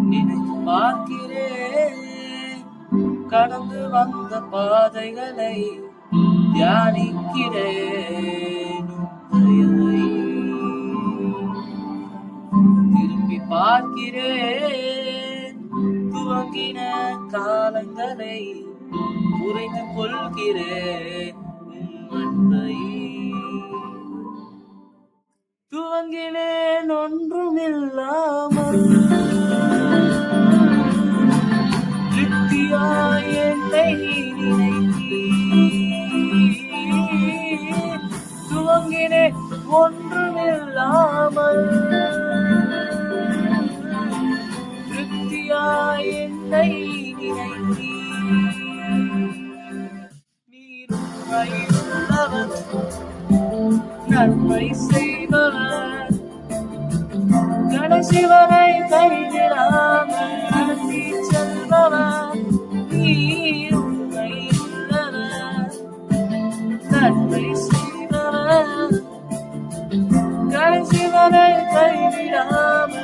நினைத்து பார்க்கிறேன் கடந்து வந்த பாதைகளை தியானிக்கிறேன் தயவை திரும்பி பார்க்கிறேன் துவங்கின காலங்களை புரிந்து கொள்கிறேன் அன்பை துவங்கினேன் ஒன்றுமில்லாமல் திருப்தியாய் என்னை நினைத்தீ துவங்கினேன் ஒன்றுமில்லாமல் திருப்தியாய் என்னை நினைத்தீ நீர் உண்மையுள்ளவர் நன்மை செய்பவர் கடைசிவரை கைவிடாமல் நடத்தி செல்பவர் நீர் உண்மையுள்ளவர் நன்மை செய்பவர் கடைசிவரை கைவிடாமல்